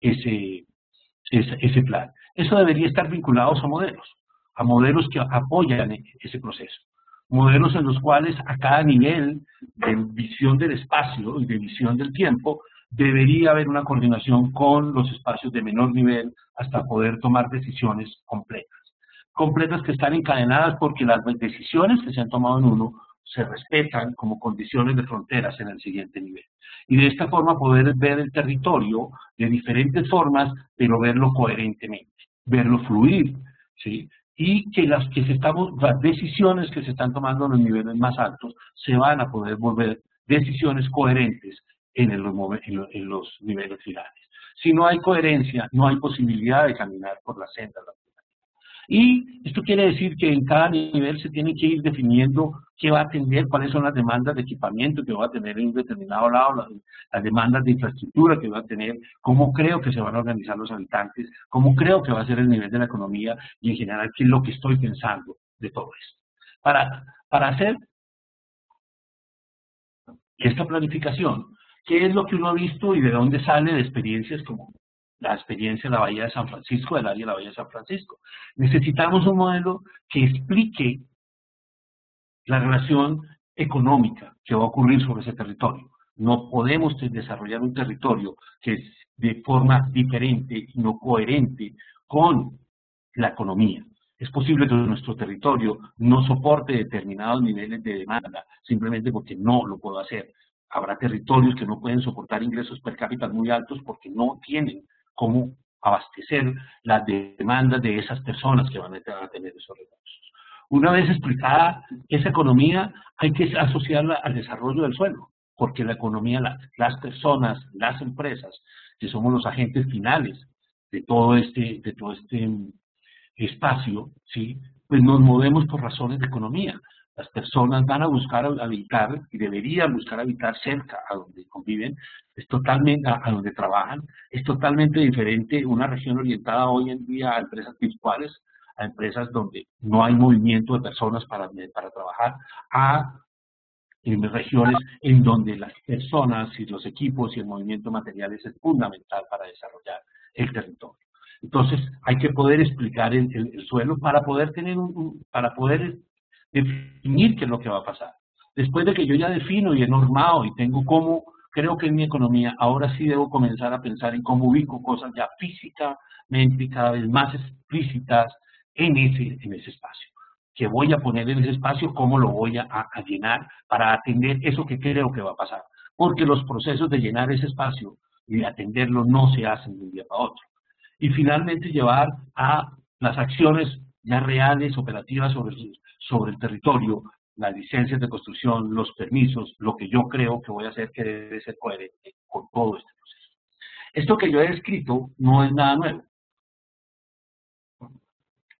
ese plan. Eso debería estar vinculado a modelos que apoyan ese proceso. Modelos en los cuales a cada nivel de visión del espacio y de visión del tiempo debería haber una coordinación con los espacios de menor nivel hasta poder tomar decisiones completas que están encadenadas porque las decisiones que se han tomado en uno se respetan como condiciones de fronteras en el siguiente nivel. Y de esta forma poder ver el territorio de diferentes formas, pero verlo coherentemente, verlo fluir, ¿sí? Y que las decisiones que se están tomando en los niveles más altos se van a poder volver decisiones coherentes en los niveles finales. Si no hay coherencia, no hay posibilidad de caminar por la senda. Y esto quiere decir que en cada nivel se tiene que ir definiendo qué va a atender, cuáles son las demandas de equipamiento que va a tener en un determinado lado, las demandas de infraestructura que va a tener, cómo creo que se van a organizar los habitantes, cómo creo que va a ser el nivel de la economía y en general qué es lo que estoy pensando de todo esto. Para hacer esta planificación, ¿qué es lo que uno ha visto y de dónde sale de experiencias como la experiencia de la Bahía de San Francisco, del área de la Bahía de San Francisco? Necesitamos un modelo que explique la relación económica que va a ocurrir sobre ese territorio. No podemos desarrollar un territorio que es de forma diferente y no coherente con la economía. Es posible que nuestro territorio no soporte determinados niveles de demanda, simplemente porque no lo puedo hacer. Habrá territorios que no pueden soportar ingresos per cápita muy altos porque no tienen cómo abastecer las demandas de esas personas que van a tener esos recursos. Una vez explicada esa economía, hay que asociarla al desarrollo del suelo, porque la economía, las personas, las empresas, que somos los agentes finales de todo este espacio, ¿sí? Pues nos movemos por razones de economía. Las personas van a buscar habitar y deberían buscar habitar cerca a donde conviven, es totalmente a donde trabajan, es totalmente diferente una región orientada hoy en día a empresas virtuales, a empresas donde no hay movimiento de personas para trabajar, a en regiones en donde las personas y los equipos y el movimiento materiales es fundamental para desarrollar el territorio. Entonces, hay que poder explicar el suelo para poder definir qué es lo que va a pasar. Después de que yo ya defino y he normado y tengo cómo, creo que en mi economía, ahora sí debo comenzar a pensar en cómo ubico cosas ya físicamente cada vez más explícitas en ese espacio. ¿Qué voy a poner en ese espacio? ¿Cómo lo voy a llenar para atender eso que creo que va a pasar? Porque los procesos de llenar ese espacio y de atenderlo no se hacen de un día para otro. Y finalmente llevar a las acciones ya reales, operativas sobre el territorio, las licencias de construcción, los permisos, lo que yo creo que voy a hacer que debe ser coherente con todo este proceso. Esto que yo he descrito no es nada nuevo.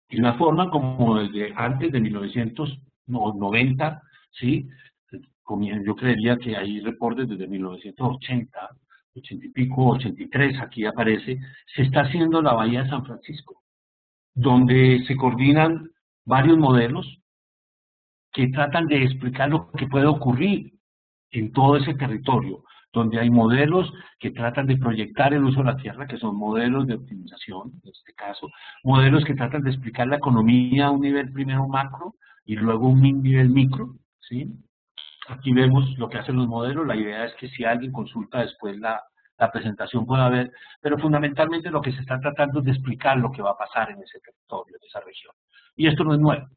Y una forma como desde antes de 1990, ¿sí? Yo creería que hay reportes desde 1980, 80 y pico, 83, aquí aparece, se está haciendo la Bahía de San Francisco, donde se coordinan varios modelos que tratan de explicar lo que puede ocurrir en todo ese territorio, donde hay modelos que tratan de proyectar el uso de la tierra, que son modelos de optimización, en este caso, modelos que tratan de explicar la economía a un nivel primero macro y luego un nivel micro, ¿sí? Aquí vemos lo que hacen los modelos, la idea es que si alguien consulta después la presentación pueda ver, pero fundamentalmente lo que se está tratando es de explicar lo que va a pasar en ese territorio, en esa región. Y esto no es nuevo.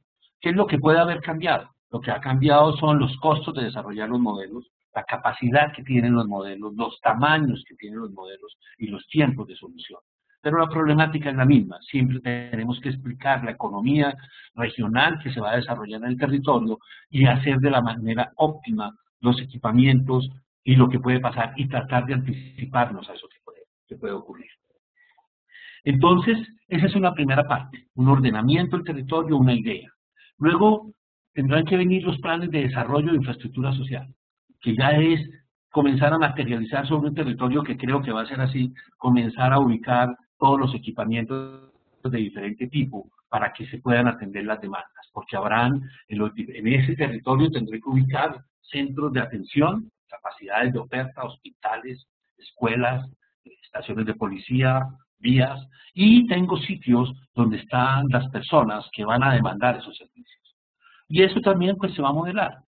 ¿Qué es lo que puede haber cambiado? Lo que ha cambiado son los costos de desarrollar los modelos, la capacidad que tienen los modelos, los tamaños que tienen los modelos y los tiempos de solución. Pero la problemática es la misma, siempre tenemos que explicar la economía regional que se va a desarrollar en el territorio y hacer de la manera óptima los equipamientos y lo que puede pasar y tratar de anticiparnos a eso que puede ocurrir. Entonces, esa es una primera parte, un ordenamiento del territorio, una idea. Luego tendrán que venir los planes de desarrollo de infraestructura social, que ya es comenzar a materializar sobre un territorio que creo que va a ser así, comenzar a ubicar todos los equipamientos de diferente tipo para que se puedan atender las demandas, porque habrán, en ese territorio tendré que ubicar centros de atención, capacidades de oferta, hospitales, escuelas, estaciones de policía, vías, y tengo sitios donde están las personas que van a demandar esos servicios. Y eso también pues se va a modelar.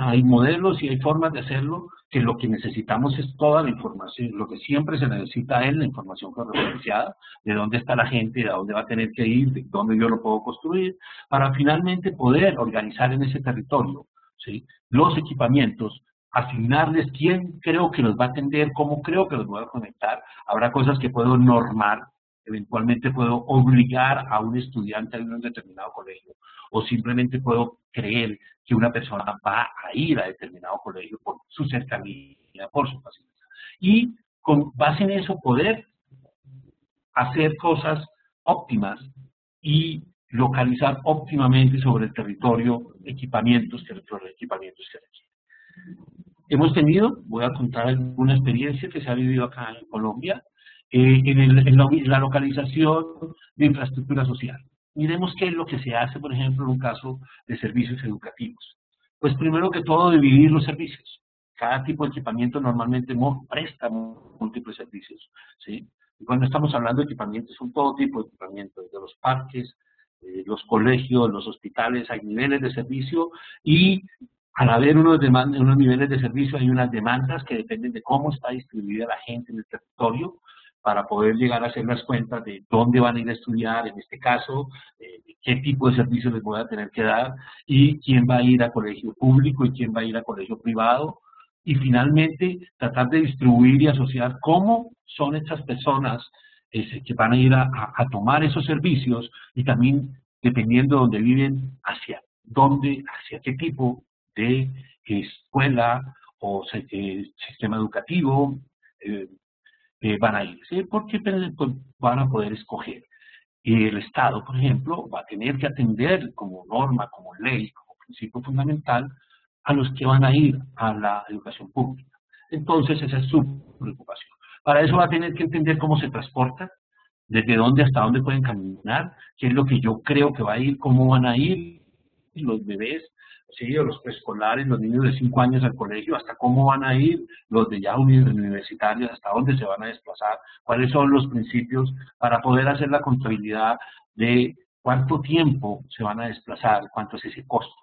Hay modelos y hay formas de hacerlo, que lo que necesitamos es toda la información, lo que siempre se necesita es la información georreferenciada, de dónde está la gente, de dónde va a tener que ir, de dónde yo lo puedo construir, para finalmente poder organizar en ese territorio, ¿sí?, los equipamientos, asignarles quién creo que los va a atender, cómo creo que los voy a conectar. Habrá cosas que puedo normar, eventualmente puedo obligar a un estudiante a ir a un determinado colegio, o simplemente puedo creer que una persona va a ir a determinado colegio por su cercanía, por su facilidad. Y con base en eso poder hacer cosas óptimas y localizar óptimamente sobre el territorio equipamientos que requieren. Hemos tenido, voy a contar alguna experiencia que se ha vivido acá en Colombia, en la localización de infraestructura social. Miremos qué es lo que se hace, por ejemplo, en un caso de servicios educativos. Pues primero que todo, dividir los servicios. Cada tipo de equipamiento normalmente presta múltiples servicios, ¿sí? Y cuando estamos hablando de equipamientos, son todo tipo de equipamientos, desde los parques, los colegios, los hospitales, hay niveles de servicio, y al haber unos niveles de servicio hay unas demandas que dependen de cómo está distribuida la gente en el territorio, para poder llegar a hacer las cuentas de dónde van a ir a estudiar, en este caso, qué tipo de servicios les voy a tener que dar, y quién va a ir a colegio público y quién va a ir a colegio privado, y finalmente tratar de distribuir y asociar cómo son estas personas que van a ir a tomar esos servicios, y también dependiendo de dónde viven, hacia qué tipo de escuela o sistema educativo van a ir, ¿sí? Porque pues, van a poder escoger. Y el Estado, por ejemplo, va a tener que atender como norma, como ley, como principio fundamental, a los que van a ir a la educación pública. Entonces, esa es su preocupación. Para eso va a tener que entender cómo se transporta, desde dónde hasta dónde pueden caminar, qué es lo que yo creo que va a ir, cómo van a ir los bebés, ¿sí?, o los preescolares, los niños de 5 años al colegio, hasta cómo van a ir los de ya universitarios, hasta dónde se van a desplazar, cuáles son los principios para poder hacer la contabilidad de cuánto tiempo se van a desplazar, cuánto es ese costo.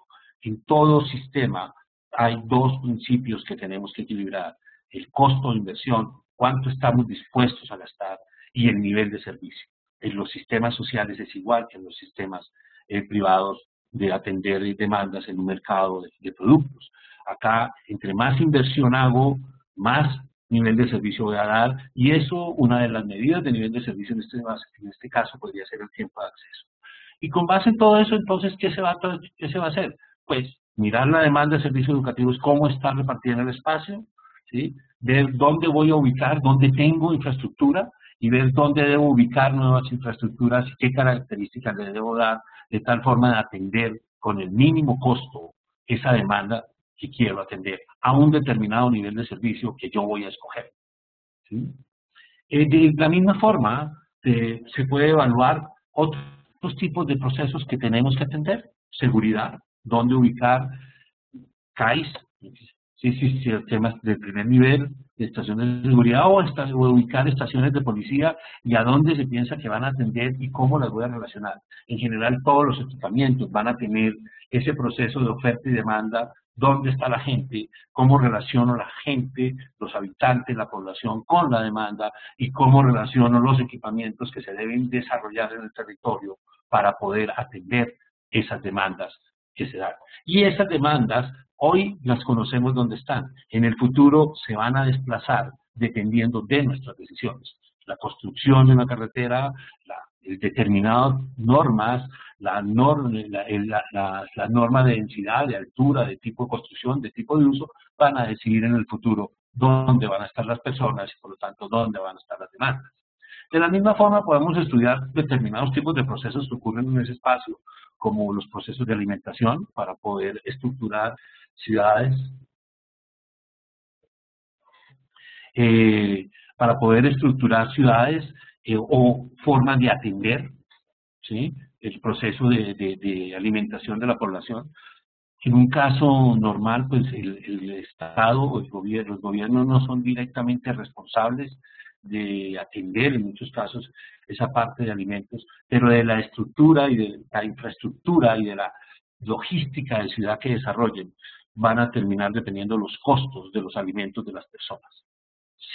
En todo sistema hay dos principios que tenemos que equilibrar: el costo de inversión, cuánto estamos dispuestos a gastar, y el nivel de servicio. En los sistemas sociales es igual que en los sistemas privados, de atender demandas en un mercado de productos. Acá, entre más inversión hago, más nivel de servicio voy a dar, y eso, una de las medidas de nivel de servicio en este caso podría ser el tiempo de acceso. Y con base en todo eso, entonces, ¿qué se va a hacer? Pues mirar la demanda de servicios educativos, cómo está repartida en el espacio, ¿sí?, ver dónde voy a ubicar, dónde tengo infraestructura, y ver dónde debo ubicar nuevas infraestructuras y qué características le debo dar, de tal forma de atender con el mínimo costo esa demanda que quiero atender a un determinado nivel de servicio que yo voy a escoger, ¿sí? De la misma forma, se puede evaluar otros tipos de procesos que tenemos que atender: seguridad, dónde ubicar CAIS, sistemas de primer nivel, de estaciones de seguridad, o ubicar estaciones de policía, y a dónde se piensa que van a atender y cómo las voy a relacionar. En general, todos los equipamientos van a tener ese proceso de oferta y demanda: dónde está la gente, cómo relaciono la gente, los habitantes, la población con la demanda, y cómo relaciono los equipamientos que se deben desarrollar en el territorio para poder atender esas demandas que se dan. Y esas demandas hoy las conocemos dónde están. En el futuro se van a desplazar dependiendo de nuestras decisiones. La construcción de una carretera, determinadas normas, la norma de densidad, de altura, de tipo de construcción, de tipo de uso, van a decidir en el futuro dónde van a estar las personas y, por lo tanto, dónde van a estar las demandas. De la misma forma, podemos estudiar determinados tipos de procesos que ocurren en ese espacio, como los procesos de alimentación, para poder estructurar ciudades, o formas de atender, ¿sí?, el proceso de alimentación de la población. En un caso normal, pues el Estado o los gobiernos no son directamente responsables de atender en muchos casos esa parte de alimentos, pero de la estructura y de la infraestructura y de la logística de ciudad que desarrollen, van a terminar dependiendo los costos de los alimentos de las personas.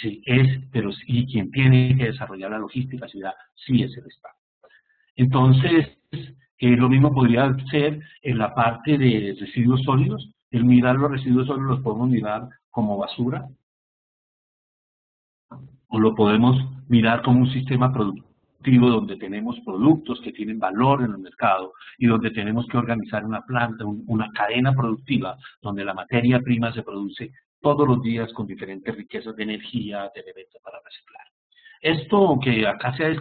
Sí, pero y quien tiene que desarrollar la logística de ciudad sí es el Estado. Entonces, lo mismo podría ser en la parte de residuos sólidos. El mirar los residuos sólidos los podemos mirar como basura, o lo podemos mirar como un sistema productivo donde tenemos productos que tienen valor en el mercado y donde tenemos que organizar una planta, una cadena productiva donde la materia prima se produce todos los días con diferentes riquezas de energía, de elementos para reciclar. Esto que acá se ha